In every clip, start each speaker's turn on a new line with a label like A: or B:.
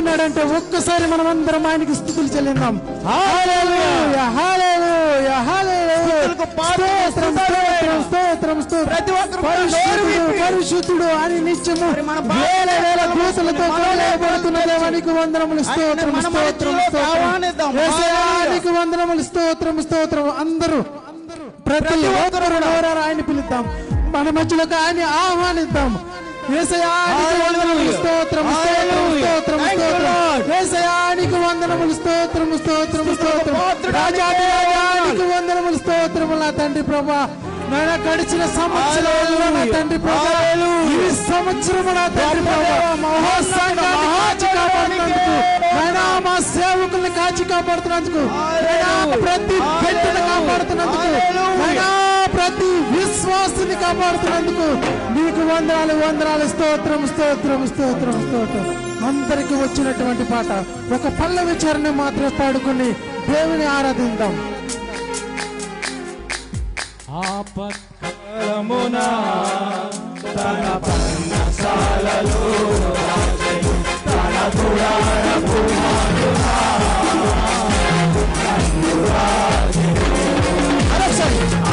A: ఉన్నాడంటే ఒక్కసారి మనం అందరం ఆయనకి స్తుతులు చెల్లిద్దాం. హల్లెలూయా హల్లెలూయా హల్లెలూయా. స్తోత్రం స్తోత్రం స్తోత్రం స్తోత్రం.
B: ప్రతి ఒక్కరు
A: పరిశుద్ధుడు అని నిత్యము వేల వేల దూతలతో కొలవబడుతున్న దేవానికి వందనములు. స్తోత్రం స్తోత్రం స్తోత్రం. యేసయ్యానికి వందనములు. స్తోత్రం స్తోత్రం. అందరూ ప్రతి ఒక్కరు నోరారా ఆయన పిలుద్దాం. మన మధ్యలోకి ఆయన ఆహ్వానిద్దాం. యేసయ్యానికి వందనములు. స్తోత్రం స్తోత్రం స్తోత్రం స్తోత్రం. యేసయ్యానికి వందనములు. స్తోత్రం స్తోత్రం స్తోత్రం. రాజానికి వందనములు. స్తోత్రము నా తండ్రి ప్రభా. నాయన గడిచిన సంవత్సరాలు నా తండ్రి ప్రభా, ఈ సంవత్సరము నా తండ్రి ప్రభా మహాసంఘాన్ని కాచి కాపాడుతున్నందుకు, నాయనా మా సేవకుల్ని కాచి కాపాడుతున్నందుకు, నాయనా ప్రతి బిడ్డను కాపాడుతున్నందుకు, నాయనా ప్రతి విశ్వాసుని కాపాడుతున్నందుకు నీకు వందనాలు వందనాలు. స్తోత్రం స్తోత్రం స్తోత్రం స్తోత్రం. అందరికి వచ్చినటువంటి పాట ఒక పల్లవి చరణం మాత్రం పాడుకుని దేవుని ఆరాధిద్దాం.
B: ఆపత్కాలమున తన పర్ణశాలలో తన గుడారపు మాటున నన్ను రాజెను.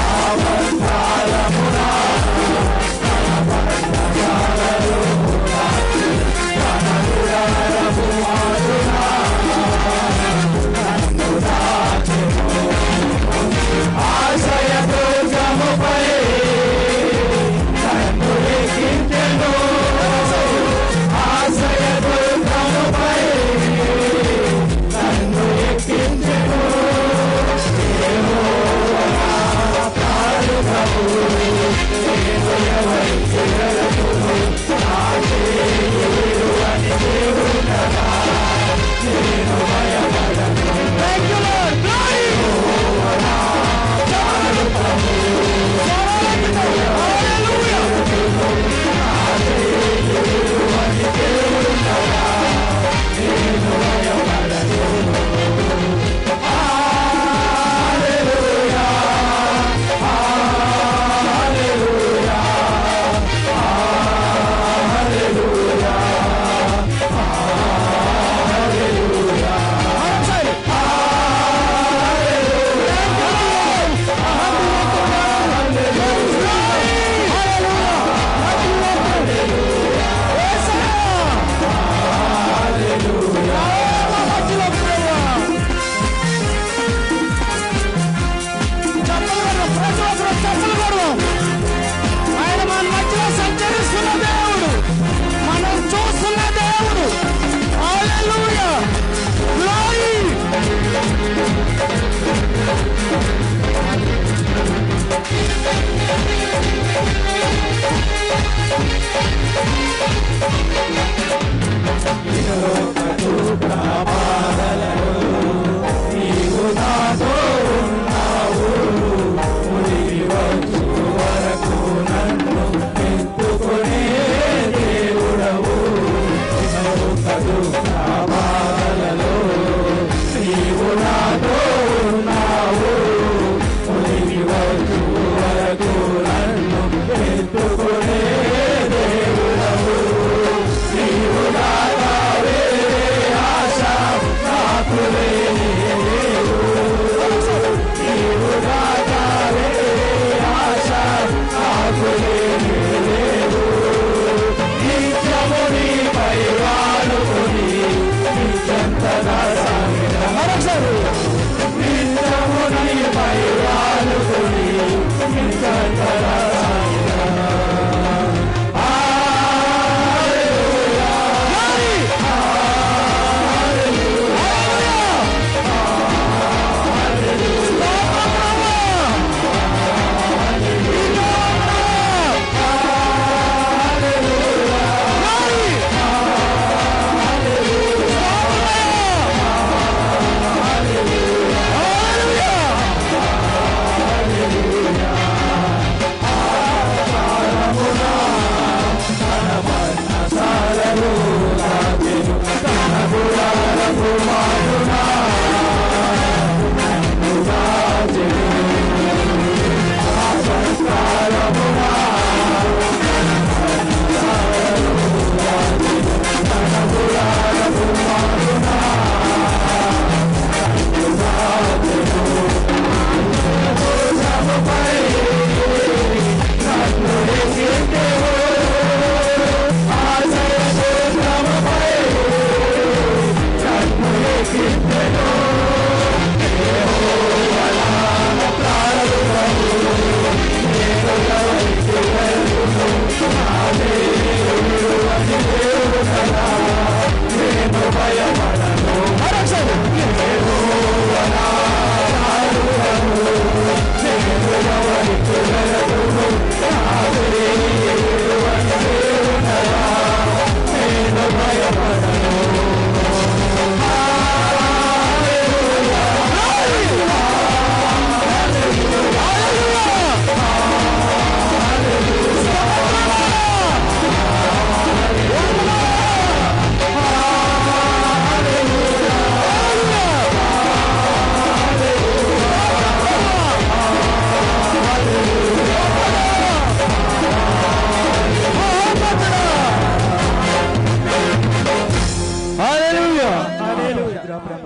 B: ఆపత్కాలమున తన పర్ణశాలలో తన గుడారపు మాటున నన్ను రాజెను. ఆశయ దుర్గముపై నన్ను ఎక్కించెను.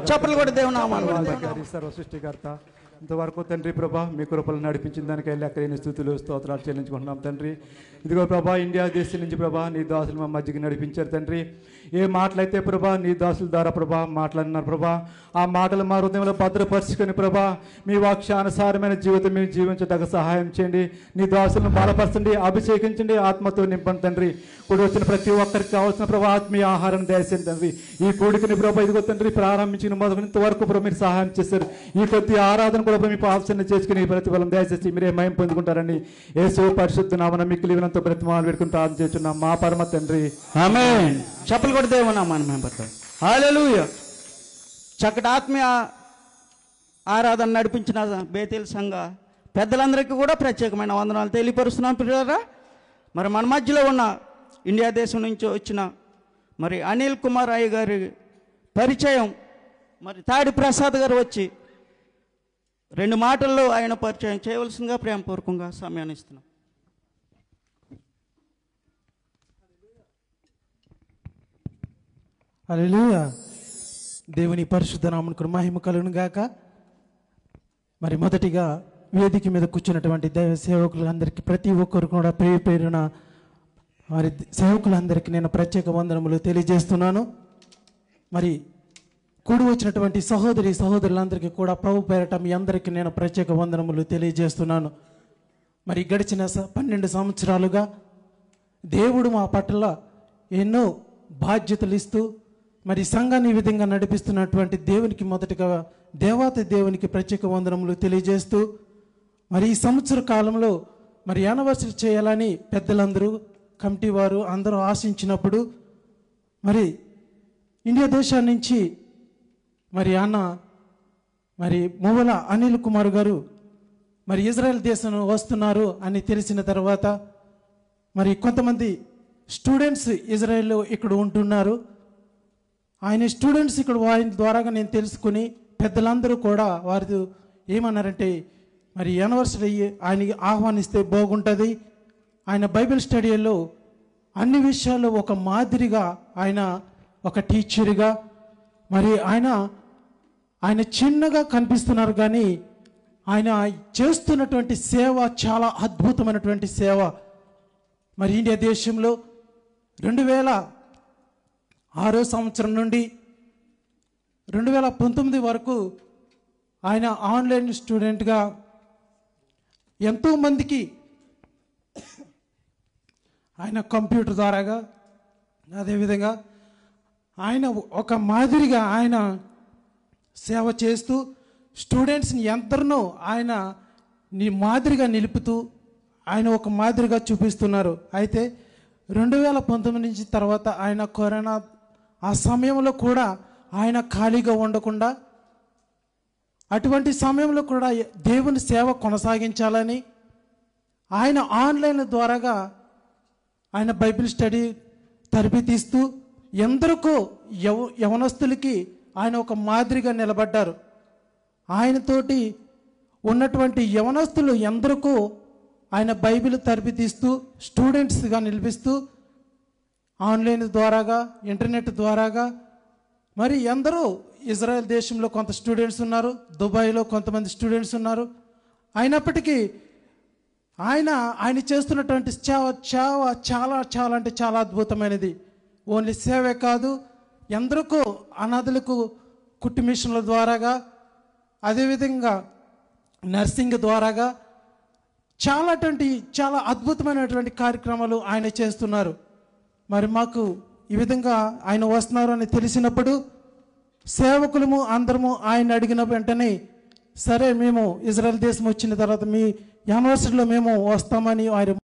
C: చప్పట్లు కూడా దేవుని నామాన్ని
B: సర్వ సృష్టికర్త ఇంతవరకు తండ్రి ప్రభా మీ కృపలు నడిపించిన దానికై లెక్కలేని స్థుతులు స్తోత్రాలు చెల్లించుకుంటున్నాం తండ్రి. ఇదిగో ప్రభా ఇండియా దేశం నుంచి ప్రభా నీ దాసులు మా మధ్యకి నడిపించారు తండ్రి. ఏ మాటలైతే ప్రభా నీ దాసుల ద్వారా ప్రభా మాట్లాడినారు ప్రభా, ఆ మాటలు మా హృదయంలో భద్రపరుచుకొని ప్రభా మీ వాక్యానుసారమైన జీవితం మేము జీవించడానికి సహాయం చేయండి. నీ దాసులను బలపరచండి, అభిషేకించండి, ఆత్మతో నింపండి తండ్రి. కూడి వచ్చిన ప్రతి ఒక్కరికి కావాల్సిన ప్రభా ఆత్మీయ ఆహారం దయచేయండి తండ్రి. ఈ కూడికని ప్రభా ఇదిగో తండ్రి ప్రారంభించిన మొదటి వరకు మీరు సహాయం చేశారు. ఈ కొద్ది ఆరాధన కూడా మీకు ఆప్షన్ చేసుకుని ప్రతిఫలం దయచేసి మీరే మయం పొందుకుంటారని యేసు పరిశుద్ధ నామమున మిక్కిలి వినంతో ప్రతిమాలు పెట్టుకుని ప్రార్థన చేస్తున్నాం మా పరమ తండ్రి.
C: ఆమేన్. చప్పట్లు కూడా దేవుని నామాన్ని మహిమపరచాలి. హల్లెలూయా. చక్కటి ఆత్మీయ ఆరాధన నడిపించిన బేతేల్ సంఘ పెద్దలందరికీ కూడా ప్రత్యేకమైన వందనాలు తెలియపరుస్తున్నాం పిల్లరా. మరి మన మధ్యలో ఉన్న ఇండియా దేశం నుంచి వచ్చిన మరి అనిల్ కుమార్ అయ్య గారి పరిచయం, మరి తాడి ప్రసాద్ గారు వచ్చి 2 మాటల్లో ఆయన పరిచయం చేయవలసిందిగా ప్రేమపూర్వకంగా సమయాన్ని ఇస్తున్నాం.
A: హల్లెలూయా. దేవుని పరిశుద్ధ నామమునకు మహిమ కలుగును గాక. మరి మొదటిగా వేదిక మీద కూర్చున్నటువంటి దైవ సేవకులందరికీ ప్రతి ఒక్కరు కూడా పేరున మరి సేవకులందరికీ నేను ప్రత్యేక వందనములు తెలియజేస్తున్నాను. మరి కూడి వచ్చినటువంటి సహోదరులందరికీ కూడా ప్రభు పేరట మీ అందరికీ నేను ప్రత్యేక వందనములు తెలియజేస్తున్నాను. మరి గడిచిన 12 సంవత్సరాలుగా దేవుడు మా పట్ల ఎన్నో బాధ్యతలు ఇస్తూ మరి సంఘాన్ని ఈ విధంగా నడిపిస్తున్నటువంటి దేవునికి మొదటగా దేవాతి దేవునికి ప్రత్యేక వందనములు తెలియజేస్తూ మరి ఈ సంవత్సర కాలంలో మరి యానివర్సరీ చేయాలని పెద్దలందరూ కమిటీ వారు అందరూ ఆశించినప్పుడు మరి ఇండియా దేశం నుంచి మరి అన్న మరి మువ్వల అనిల్ కుమార్ గారు మరి ఇజ్రాయెల్ దేశం వస్తున్నారు అని తెలిసిన తర్వాత మరి కొంతమంది స్టూడెంట్స్ ఇజ్రాయెల్లో ఇక్కడ ఉంటున్నారు. ఆయన స్టూడెంట్స్ ఇక్కడ ఆయన ద్వారాగా నేను తెలుసుకుని పెద్దలందరూ కూడా వారు ఏమన్నారంటే మరి యానివర్సరీ ఆయనకి ఆహ్వానిస్తే బాగుంటుంది. ఆయన బైబిల్ స్టడీలో అన్ని విషయాల్లో ఒక మాదిరిగా ఆయన ఒక టీచర్గా మరి ఆయన చిన్నగా కనిపిస్తున్నారు కానీ ఆయన చేస్తున్నటువంటి సేవ చాలా అద్భుతమైనటువంటి సేవ. మరి ఇండియా దేశంలో 2006 సంవత్సరం నుండి 2019 వరకు ఆయన ఆన్లైన్ స్టూడెంట్గా ఎంతోమందికి ఆయన కంప్యూటర్ ద్వారాగా అదేవిధంగా ఆయన ఒక మాదిరిగా ఆయన సేవ చేస్తూ స్టూడెంట్స్ని ఎందరినో ఆయన మాదిరిగా నిలుపుతూ ఆయన ఒక మాదిరిగా చూపిస్తున్నారు. అయితే 2019 నుంచి తర్వాత ఆయన కరోనా ఆ సమయంలో కూడా ఆయన ఖాళీగా ఉండకుండా అటువంటి సమయంలో కూడా దేవుని సేవ కొనసాగించాలని ఆయన ఆన్లైన్ ద్వారాగా ఆయన బైబిల్ స్టడీ తరబితీస్తూ ఎందరికో యవనస్తులకి ఆయన ఒక మాదిరిగా నిలబడ్డారు. ఆయనతోటి ఉన్నటువంటి యవనస్తులు ఎందరికో ఆయన బైబిల్ తరబితీస్తూ స్టూడెంట్స్గా నిలిపిస్తూ ఆన్లైన్ ద్వారాగా ఇంటర్నెట్ ద్వారాగా మరి ఎందరో ఇజ్రాయెల్ దేశంలో కొంత స్టూడెంట్స్ ఉన్నారు, దుబాయ్లో కొంతమంది స్టూడెంట్స్ ఉన్నారు. అయినప్పటికీ ఆయన చేస్తున్నటువంటి సేవ చాలా చాలా అంటే చాలా అద్భుతమైనది. ఓన్లీ సేవే కాదు, ఎందరికో అనాథులకు కుట్టు మిషన్ల ద్వారాగా అదేవిధంగా నర్సింగ్ ద్వారాగా చాలా అద్భుతమైనటువంటి కార్యక్రమాలు ఆయన చేస్తున్నారు. మరి మాకు ఈ విధంగా ఆయన వస్తున్నారు అని తెలిసినప్పుడు సేవకులము అందరము ఆయన అడిగిన వెంటనే సరే మేము ఇజ్రాయెల్ దేశం వచ్చిన తర్వాత మీ యానివర్సరీలో మేము వస్తామని ఆయన